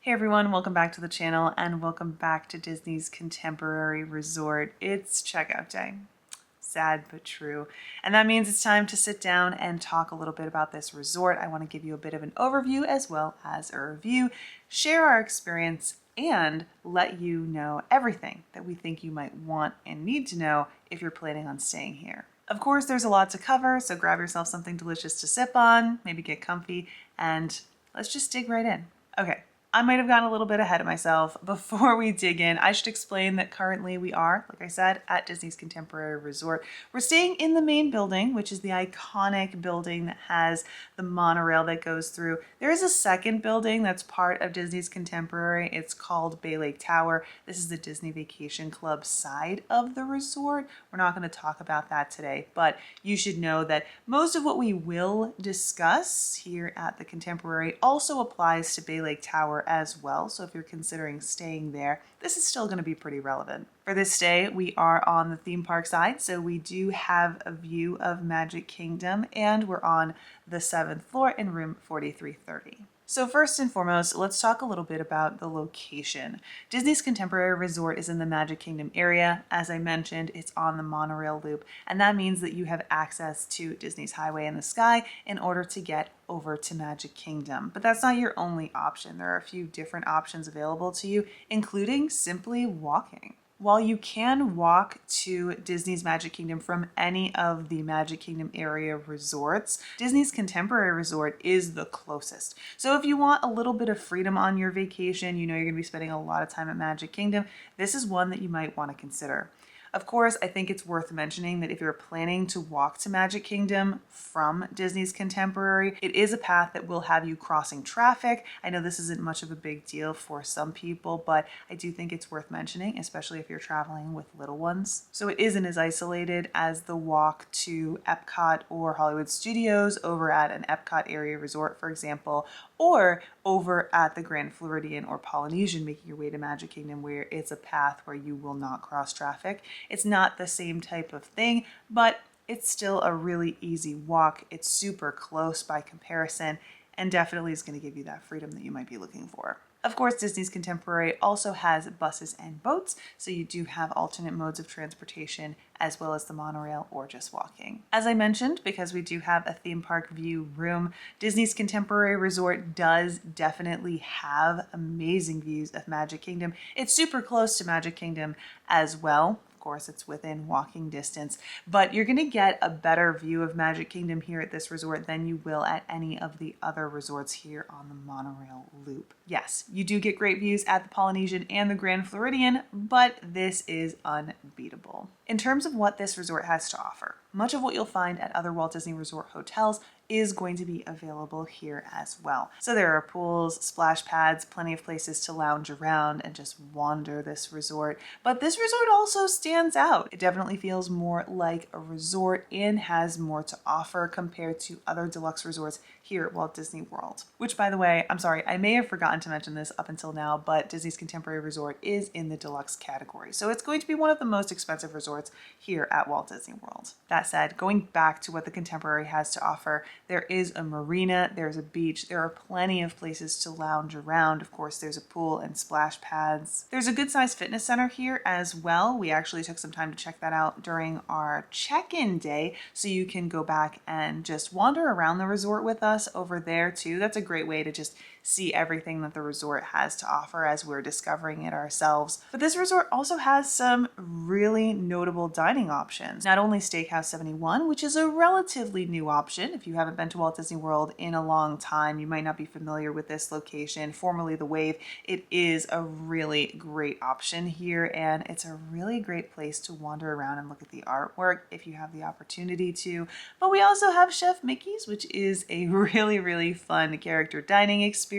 Hey everyone, welcome back to the channel and welcome back to Disney's Contemporary Resort. It's checkout day. Sad but true. And that means it's time to sit down and talk a little bit about this resort. I want to give you a bit of an overview as well as a review, share our experience, and let you know everything that we think you might want and need to know if you're planning on staying here. Of course, there's a lot to cover, so grab yourself something delicious to sip on, maybe get comfy, and let's just dig right in. Okay. I might have gotten a little bit ahead of myself. Before we dig in, I should explain that currently we are, like I said, at Disney's Contemporary Resort. We're staying in the main building, which is the iconic building that has the monorail that goes through. There is a second building that's part of Disney's Contemporary. It's called Bay Lake Tower. This is the Disney Vacation Club side of the resort. We're not going to talk about that today, but you should know that most of what we will discuss here at the Contemporary also applies to Bay Lake Tower as well. So if you're considering staying there, this is still going to be pretty relevant. For this stay, we are on the theme park side, so we do have a view of Magic Kingdom, and we're on the 7th floor in room 4330. So first and foremost, let's talk a little bit about the location. Disney's Contemporary Resort is in the Magic Kingdom area. As I mentioned, it's on the monorail loop, and that means that you have access to Disney's Highway in the Sky in order to get over to Magic Kingdom. But that's not your only option. There are a few different options available to you, including simply walking. While you can walk to Disney's Magic Kingdom from any of the Magic Kingdom area resorts, Disney's Contemporary Resort is the closest. So if you want a little bit of freedom on your vacation, you know you're going to be spending a lot of time at Magic Kingdom, this is one that you might want to consider. Of course, I think it's worth mentioning that if you're planning to walk to Magic Kingdom from Disney's Contemporary, it is a path that will have you crossing traffic. I know this isn't much of a big deal for some people, but I do think it's worth mentioning, especially if you're traveling with little ones. So it isn't as isolated as the walk to Epcot or Hollywood Studios over at an Epcot area resort, for example, or over at the Grand Floridian or Polynesian, making your way to Magic Kingdom, where it's a path where you will not cross traffic. It's not the same type of thing, but it's still a really easy walk. It's super close by comparison, and definitely is going to give you that freedom that you might be looking for. Of course, Disney's Contemporary also has buses and boats, so you do have alternate modes of transportation as well as the monorail or just walking. As I mentioned, because we do have a theme park view room, Disney's Contemporary Resort does definitely have amazing views of Magic Kingdom. It's super close to Magic Kingdom as well. Of course, it's within walking distance, but you're going to get a better view of Magic Kingdom here at this resort than you will at any of the other resorts here on the monorail loop. Yes, you do get great views at the Polynesian and the Grand Floridian, but this is unbeatable. In terms of what this resort has to offer, much of what you'll find at other Walt Disney Resort hotels is going to be available here as well. So there are pools, splash pads, plenty of places to lounge around and just wander this resort. But this resort also stands out. It definitely feels more like a resort and has more to offer compared to other deluxe resorts here at Walt Disney World. Which, by the way, I'm sorry, I may have forgotten to mention this up until now, but Disney's Contemporary Resort is in the deluxe category. So it's going to be one of the most expensive resorts here at Walt Disney World. That said, going back to what the Contemporary has to offer, there is a marina, there's a beach, there are plenty of places to lounge around. Of course, there's a pool and splash pads. There's a good sized fitness center here as well. We actually took some time to check that out during our check-in day, so you can go back and just wander around the resort with us over there too. That's a great way to just see everything that the resort has to offer as we're discovering it ourselves. But this resort also has some really notable dining options. Not only Steakhouse 71, which is a relatively new option. If you haven't been to Walt Disney World in a long time, you might not be familiar with this location, formerly the Wave. It is a really great option here, and it's a really great place to wander around and look at the artwork if you have the opportunity to. But we also have Chef Mickey's, which is a really fun character dining experience,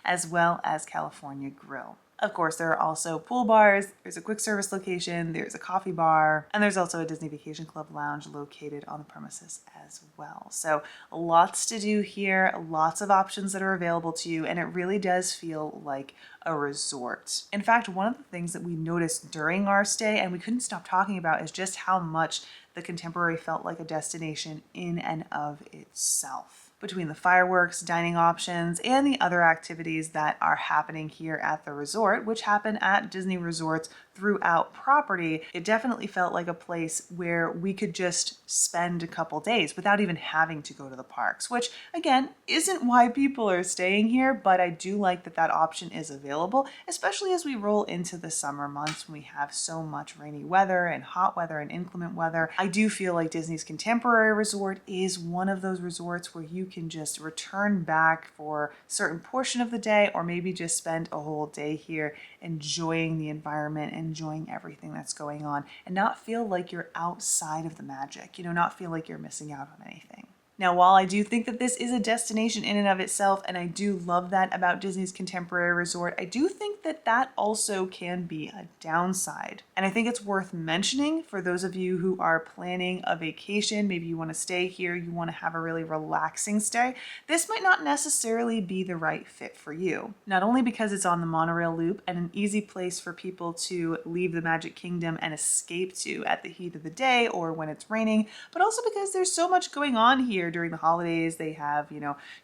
as well as California Grill. Of course, there are also pool bars, there's a quick service location, there's a coffee bar, and there's also a Disney Vacation Club lounge located on the premises as well. So lots to do here, lots of options that are available to you, and it really does feel like a resort. In fact, one of the things that we noticed during our stay, and we couldn't stop talking about, is just how much the Contemporary felt like a destination in and of itself. between the fireworks, dining options, and the other activities that are happening here at the resort, which happen at Disney resorts throughout property, it definitely felt like a place where we could just spend a couple days without even having to go to the parks, which again isn't why people are staying here, but I do like that that option is available, especially as we roll into the summer months when we have so much rainy weather and hot weather and inclement weather. I do feel like Disney's Contemporary Resort is one of those resorts where you can just return back for a certain portion of the day, or maybe just spend a whole day here enjoying the environment, enjoying everything that's going on, and not feel like you're outside of the magic, not feel like you're missing out on anything. Now, while I do think that this is a destination in and of itself, and I do love that about Disney's Contemporary Resort, I do think that that also can be a downside. And I think it's worth mentioning for those of you who are planning a vacation, maybe you want to stay here, you want to have a really relaxing stay, this might not necessarily be the right fit for you. Not only because it's on the monorail loop and an easy place for people to leave the Magic Kingdom and escape to at the heat of the day or when it's raining, but also because there's so much going on here during the holidays. They have,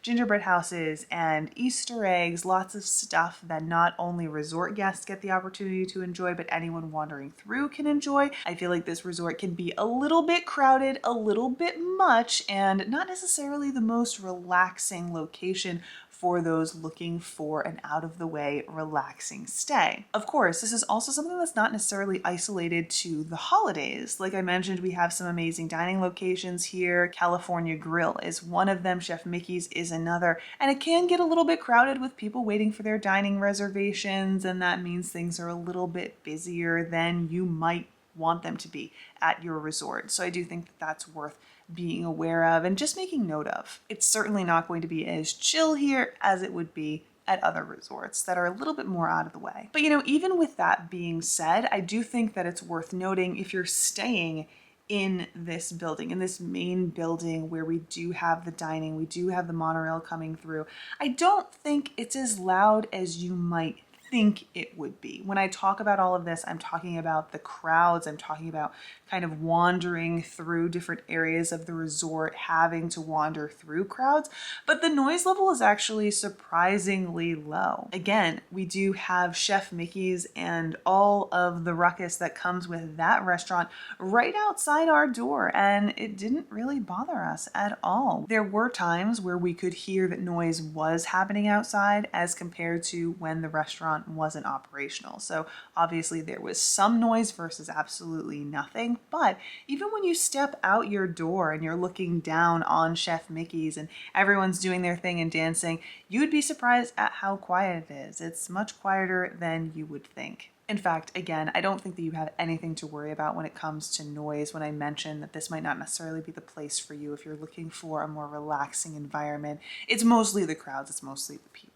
gingerbread houses and Easter eggs, lots of stuff that not only resort guests get the opportunity to enjoy, but anyone wandering through can enjoy. I feel like this resort can be a little bit crowded, a little bit much, and not necessarily the most relaxing location for those looking for an out-of-the-way, relaxing stay. Of course, this is also something that's not necessarily isolated to the holidays. Like I mentioned, we have some amazing dining locations here. California Grill is one of them, Chef Mickey's is another, and it can get a little bit crowded with people waiting for their dining reservations, and that means things are a little bit busier than you might want them to be at your resort. So I do think that that's worth being aware of and just making note of. It's certainly not going to be as chill here as it would be at other resorts that are a little bit more out of the way. But even with that being said, I do think that it's worth noting if you're staying in this building, in this main building where we do have the dining, we do have the monorail coming through, I don't think it's as loud as you might think it would be. When I talk about all of this, I'm talking about the crowds, I'm talking about kind of wandering through different areas of the resort, having to wander through crowds, but the noise level is actually surprisingly low. Again, we do have Chef Mickey's and all of the ruckus that comes with that restaurant right outside our door, and it didn't really bother us at all. There were times where we could hear that noise was happening outside as compared to when the restaurant wasn't operational. So obviously there was some noise versus absolutely nothing. But even when you step out your door and you're looking down on Chef Mickey's and everyone's doing their thing and dancing, you'd be surprised at how quiet it is. It's much quieter than you would think. In fact, again, I don't think that you have anything to worry about when it comes to noise when I mention that this might not necessarily be the place for you if you're looking for a more relaxing environment. It's mostly the crowds, it's mostly the people.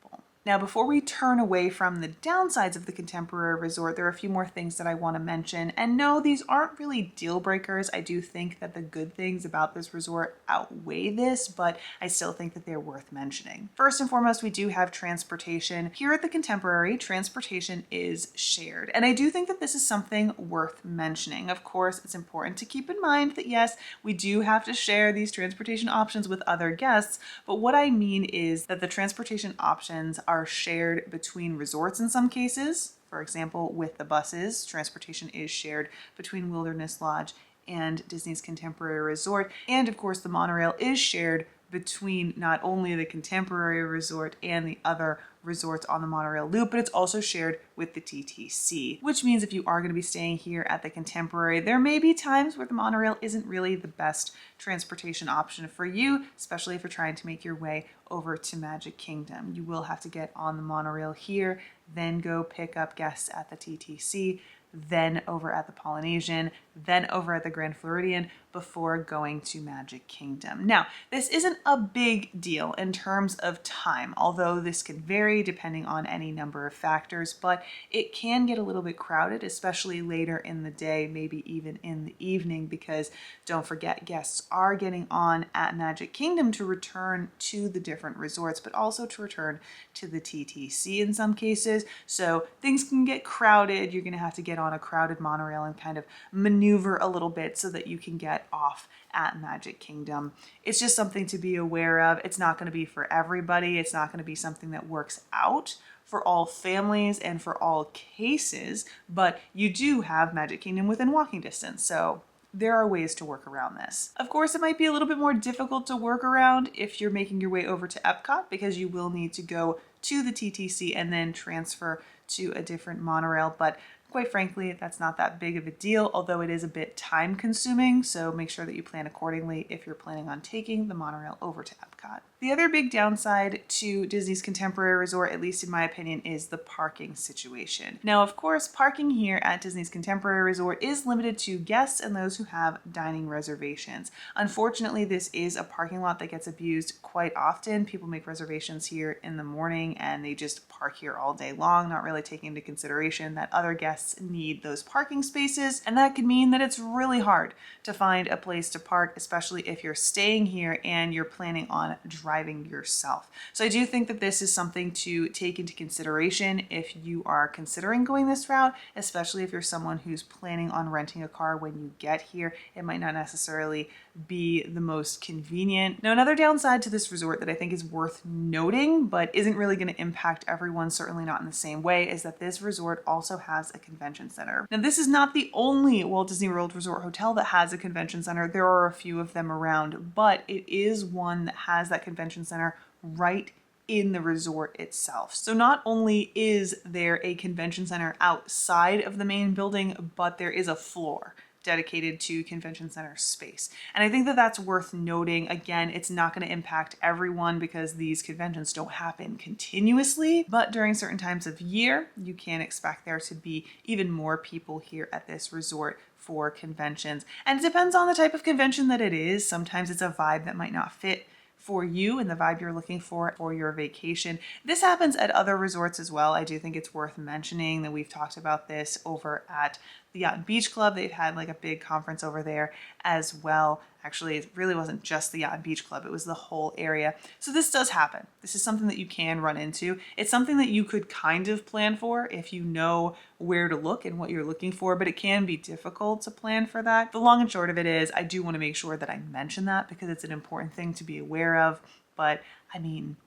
Now, before we turn away from the downsides of the Contemporary Resort, there are a few more things that I want to mention. And no, these aren't really deal breakers. I do think that the good things about this resort outweigh this, but I still think that they're worth mentioning. First and foremost, we do have transportation. Here at the Contemporary, transportation is shared. And I do think that this is something worth mentioning. Of course, it's important to keep in mind that yes, we do have to share these transportation options with other guests, but what I mean is that the transportation options are shared between resorts in some cases. For example, with the buses, transportation is shared between Wilderness Lodge and Disney's Contemporary Resort. And of course, the monorail is shared between not only the Contemporary Resort and the other resorts on the monorail loop, but it's also shared with the TTC, which means if you are going to be staying here at the Contemporary, there may be times where the monorail isn't really the best transportation option for you, especially if you're trying to make your way over to Magic Kingdom. You will have to get on the monorail here, then go pick up guests at the TTC, then over at the Polynesian, then over at the Grand Floridian before going to Magic Kingdom. Now, this isn't a big deal in terms of time, although this can vary depending on any number of factors, but it can get a little bit crowded, especially later in the day, maybe even in the evening, because don't forget, guests are getting on at Magic Kingdom to return to the different resorts, but also to return to the TTC in some cases. So things can get crowded. You're going to have to get on a crowded monorail and kind of maneuver a little bit so that you can get get off at Magic Kingdom. It's just something to be aware of. It's not going to be for everybody. It's not going to be something that works out for all families and for all cases, but you do have Magic Kingdom within walking distance. So there are ways to work around this. Of course, it might be a little bit more difficult to work around if you're making your way over to Epcot, because you will need to go to the TTC and then transfer to a different monorail. But quite frankly, that's not that big of a deal, although it is a bit time consuming. So make sure that you plan accordingly if you're planning on taking the monorail over to Epcot. The other big downside to Disney's Contemporary Resort, at least in my opinion, is the parking situation. Now, of course, parking here at Disney's Contemporary Resort is limited to guests and those who have dining reservations. Unfortunately, this is a parking lot that gets abused quite often. People make reservations here in the morning and they just park here all day long, not really taking into consideration that other guests need those parking spaces. And that could mean that it's really hard to find a place to park, especially if you're staying here and you're planning on driving yourself. So I do think that this is something to take into consideration if you are considering going this route, especially if you're someone who's planning on renting a car when you get here. It might not necessarily be the most convenient. Now, another downside to this resort that I think is worth noting, but isn't really going to impact everyone, certainly not in the same way, is that this resort also has a convention center. Now, this is not the only Walt Disney World Resort hotel that has a convention center. There are a few of them around, but it is one that has that convention center right in the resort itself. So not only is there a convention center outside of the main building, but there is a floor dedicated to convention center space. And I think that that's worth noting. Again, it's not going to impact everyone because these conventions don't happen continuously, but during certain times of year, you can expect there to be even more people here at this resort for conventions. And it depends on the type of convention that it is. Sometimes it's a vibe that might not fit for you and the vibe you're looking for your vacation. This happens at other resorts as well. I do think it's worth mentioning that we've talked about this over at the Yacht and Beach Club. They've had like a big conference over there as well. Actually, it really wasn't just the Yacht and Beach Club, it was the whole area. So this does happen. This is something that you can run into. It's something that you could kind of plan for if you know where to look and what you're looking for, but it can be difficult to plan for that. The long and short of it is, I do want to make sure that I mention that because it's an important thing to be aware of. But I mean,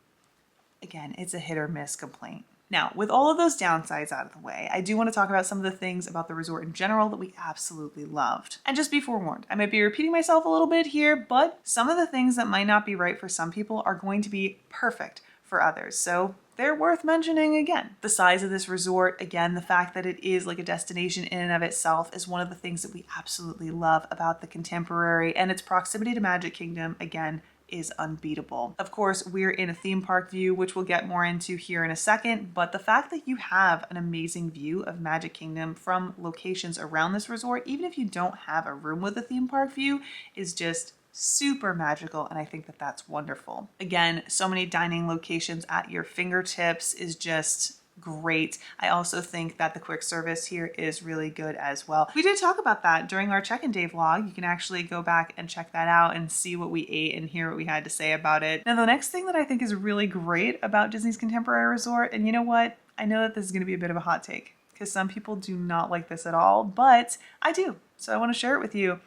again, it's a hit or miss complaint. Now, with all of those downsides out of the way, I do want to talk about some of the things about the resort in general that we absolutely loved. And just be forewarned, I might be repeating myself a little bit here, but some of the things that might not be right for some people are going to be perfect for others. So they're worth mentioning again. The size of this resort, again, the fact that it is like a destination in and of itself is one of the things that we absolutely love about the Contemporary, and its proximity to Magic Kingdom, again, is unbeatable. Of course, we're in a theme park view, which we'll get more into here in a second, but the fact that you have an amazing view of Magic Kingdom from locations around this resort, even if you don't have a room with a theme park view, is just super magical, and I think that that's wonderful. Again, so many dining locations at your fingertips is just great. I also think that the quick service here is really good as well. We did talk about that during our check-in day vlog. You can actually go back and check that out and see what we ate and hear what we had to say about it. Now, the next thing that I think is really great about Disney's Contemporary Resort, and you know what? I know that this is going to be a bit of a hot take because some people do not like this at all, but I do. So I want to share it with you.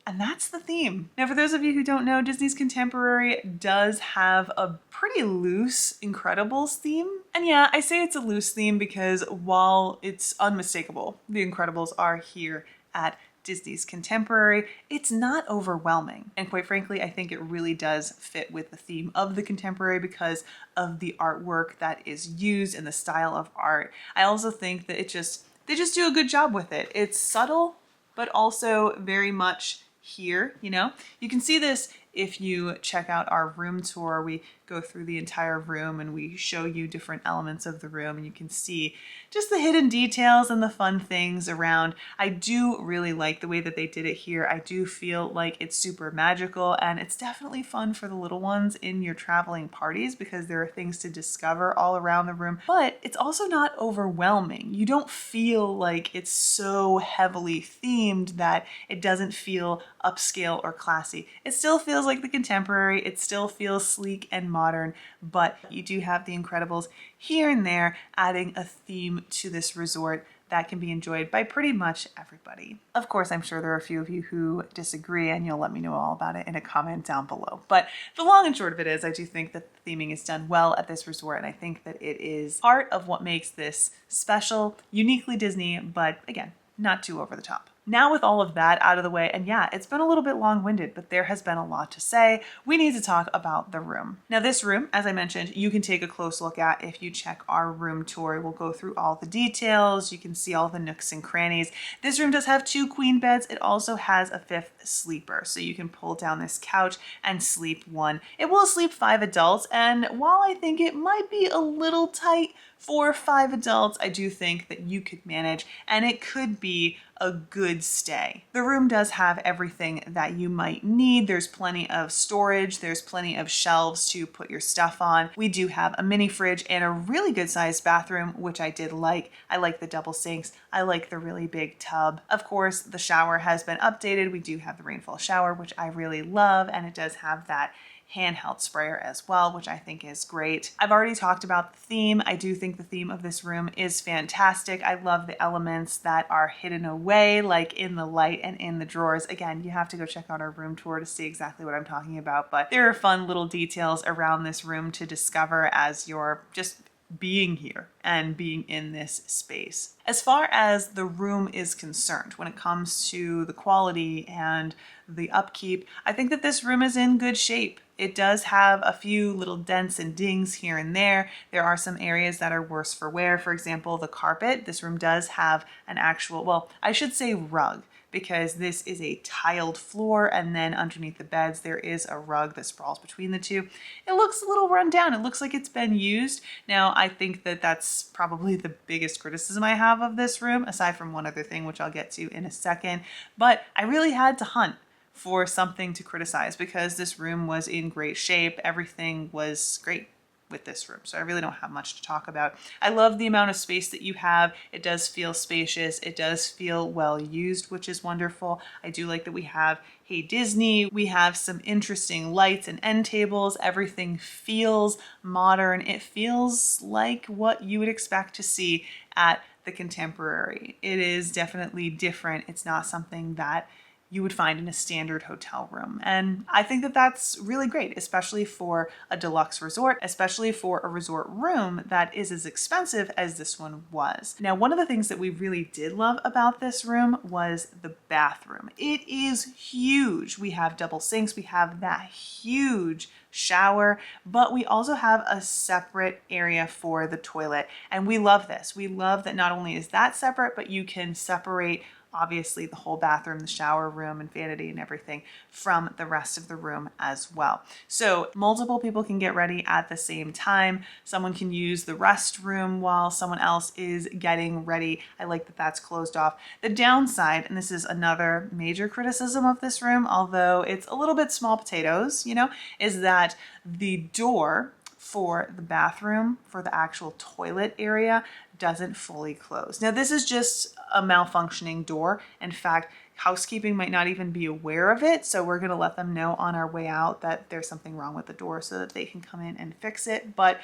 And that's the theme. Now, for those of you who don't know, Disney's Contemporary does have a pretty loose Incredibles theme. And yeah, I say it's a loose theme because while it's unmistakable, the Incredibles are here at Disney's Contemporary, it's not overwhelming. And quite frankly, I think it really does fit with the theme of the Contemporary because of the artwork that is used and the style of art. I also think that they just do a good job with it. It's subtle, but also very much here, you know? You can see this if you check out our room tour. We go through the entire room and we show you different elements of the room, and you can see just the hidden details and the fun things around. I do really like the way that they did it here. I do feel like it's super magical, and it's definitely fun for the little ones in your traveling parties because there are things to discover all around the room, but it's also not overwhelming. You don't feel like it's so heavily themed that it doesn't feel upscale or classy. It still feels like the Contemporary. It still feels sleek and modern, but you do have the Incredibles here and there, adding a theme to this resort that can be enjoyed by pretty much everybody. Of course, I'm sure there are a few of you who disagree, and you'll let me know all about it in a comment down below. But the long and short of it is, I do think that the theming is done well at this resort, and I think that it is part of what makes this special, uniquely Disney, but again, not too over the top. Now with all of that out of the way, and yeah, it's been a little bit long-winded, but there has been a lot to say, we need to talk about the room. Now this room, as I mentioned, you can take a close look at if you check our room tour. We'll go through all the details. You can see all the nooks and crannies. This room does have 2 queen beds. It also has a 5th sleeper, so you can pull down this couch and sleep 1. It will sleep 5 adults, and while I think it might be a little tight for 5 adults, I do think that you could manage, and it could be a good stay. The room does have everything that you might need. There's plenty of storage. There's plenty of shelves to put your stuff on. We do have a mini fridge and a really good sized bathroom, which I did like. I like the double sinks. I like the really big tub. Of course, the shower has been updated. We do have the rainfall shower, which I really love, and it does have that handheld sprayer as well, which I think is great. I've already talked about the theme. I do think the theme of this room is fantastic. I love the elements that are hidden away, like in the light and in the drawers. Again, you have to go check out our room tour to see exactly what I'm talking about, but there are fun little details around this room to discover as you're just being here and being in this space. As far as the room is concerned, when it comes to the quality and the upkeep, I think that this room is in good shape. It does have a few little dents and dings here and there. There are some areas that are worse for wear. For example, the carpet. This room does have an actual, well, I should say rug, because this is a tiled floor, and then underneath the beds there is a rug that sprawls between the two. It looks a little run down. It looks like it's been used. Now, I think that that's probably the biggest criticism I have of this room, aside from one other thing, which I'll get to in a second. But I really had to hunt for something to criticize because this room was in great shape. Everything was great with this room, so I really don't have much to talk about. I love the amount of space that you have. It does feel spacious. It does feel well used, which is wonderful. I do like that we have Hey Disney. We have some interesting lights and end tables. Everything feels modern. It feels like what you would expect to see at the Contemporary. It is definitely different. It's not something that you would find in a standard hotel room. And I think that that's really great, especially for a deluxe resort, especially for a resort room that is as expensive as this one was. Now, one of the things that we really did love about this room was the bathroom. It is huge. We have double sinks. We have that huge shower, but we also have a separate area for the toilet. And we love this. We love that not only is that separate, but you can separate obviously the whole bathroom, the shower room and vanity and everything from the rest of the room as well. So multiple people can get ready at the same time. Someone can use the restroom while someone else is getting ready. I like that that's closed off. The downside, and this is another major criticism of this room, although it's a little bit small potatoes, you know, is that the door for the bathroom, for the actual toilet area, doesn't fully close. Now, this is just a malfunctioning door. In fact, housekeeping might not even be aware of it, so we're going to let them know on our way out that there's something wrong with the door so that they can come in and fix it. But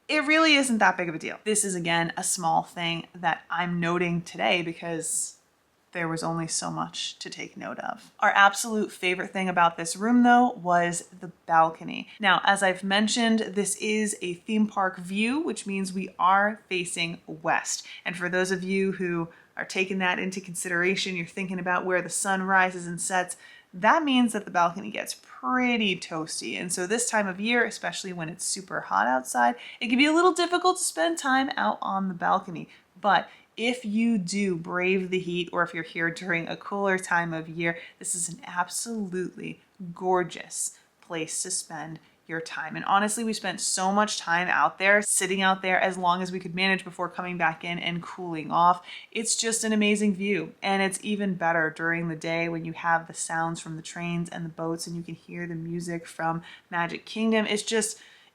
it really isn't that big of a deal. This is, again, a small thing that I'm noting today because there was only so much to take note of. Our absolute favorite thing about this room, though, was the balcony. Now, as I've mentioned, this is a theme park view, which means we are facing west. And for those of you who are taking that into consideration, you're thinking about where the sun rises and sets, that means that the balcony gets pretty toasty. And so this time of year, especially when it's super hot outside, it can be a little difficult to spend time out on the balcony. But if you do brave the heat, or if you're here during a cooler time of year, this is an absolutely gorgeous place to spend your time. And honestly, we spent so much time out there, sitting out there as long as we could manage before coming back in and cooling off. It's just an amazing view. And it's even better during the day when you have the sounds from the trains and the boats and you can hear the music from Magic Kingdom.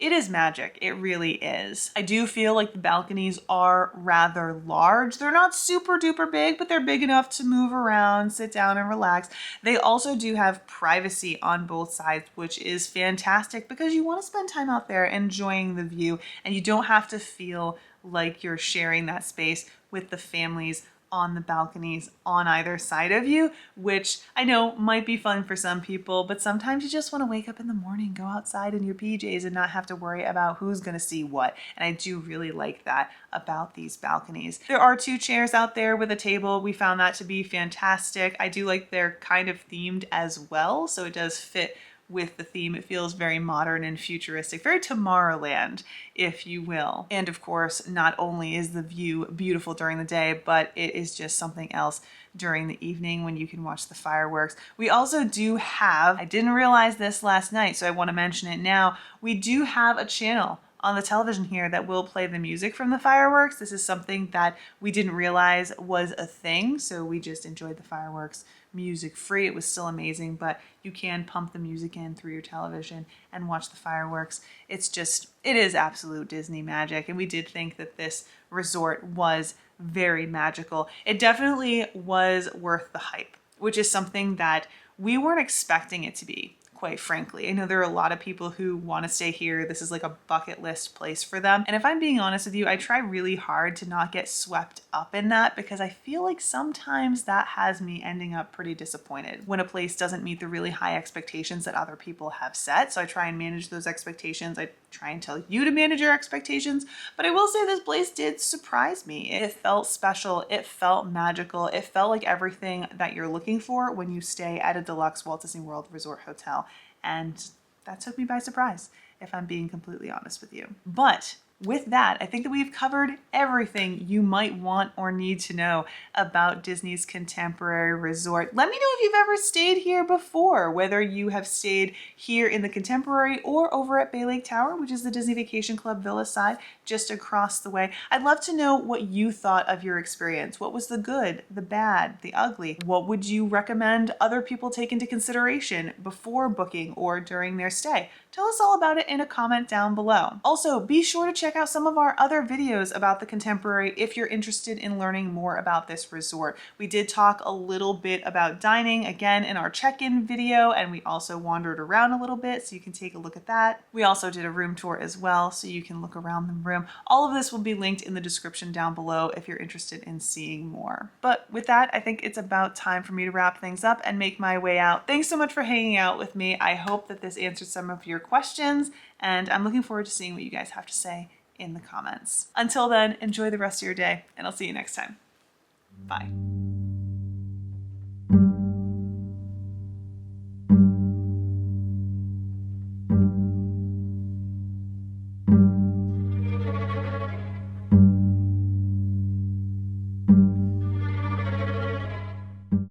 It is magic. It really is. I do feel like the balconies are rather large. They're not super duper big, but they're big enough to move around, sit down and relax. They also do have privacy on both sides, which is fantastic because you want to spend time out there enjoying the view, and you don't have to feel like you're sharing that space with the families on the balconies on either side of you, which I know might be fun for some people, but sometimes you just want to wake up in the morning, go outside in your PJs and not have to worry about who's going to see what. And I do really like that about these balconies. There are 2 chairs out there with a table. We found that to be fantastic. I do like they're kind of themed as well, so it does fit with the theme. It feels very modern and futuristic, very Tomorrowland, if you will. And of course, not only is the view beautiful during the day, but it is just something else during the evening when you can watch the fireworks. We also do have, I didn't realize this last night, so I want to mention it now, we do have a channel on the television here that will play the music from the fireworks. This is something that we didn't realize was a thing, so we just enjoyed the fireworks music free. It was still amazing, but you can pump the music in through your television and watch the fireworks. It is absolute Disney magic, and we did think that this resort was very magical. It definitely was worth the hype, which is something that we weren't expecting it to be, quite frankly. I know there are a lot of people who want to stay here. This is like a bucket list place for them. And if I'm being honest with you, I try really hard to not get swept up in that because I feel like sometimes that has me ending up pretty disappointed when a place doesn't meet the really high expectations that other people have set. So I try and manage those expectations. I try and tell you to manage your expectations. But I will say this place did surprise me. It felt special. It felt magical. It felt like everything that you're looking for when you stay at a deluxe Walt Disney World Resort hotel. And that took me by surprise, if I'm being completely honest with you. But with that, I think that we've covered everything you might want or need to know about Disney's Contemporary Resort. Let me know if you've ever stayed here before, whether you have stayed here in the Contemporary or over at Bay Lake Tower, which is the Disney Vacation Club Villa side, just across the way. I'd love to know what you thought of your experience. What was the good, the bad, the ugly? What would you recommend other people take into consideration before booking or during their stay? Tell us all about it in a comment down below. Also, be sure to check out some of our other videos about the Contemporary if you're interested in learning more about this resort. We did talk a little bit about dining again in our check-in video, and we also wandered around a little bit, so you can take a look at that. We also did a room tour as well, so you can look around the room. All of this will be linked in the description down below if you're interested in seeing more. But with that, I think it's about time for me to wrap things up and make my way out. Thanks so much for hanging out with me. I hope that this answered some of your questions, and I'm looking forward to seeing what you guys have to say in the comments. Until then, enjoy the rest of your day, and I'll see you next time. Bye.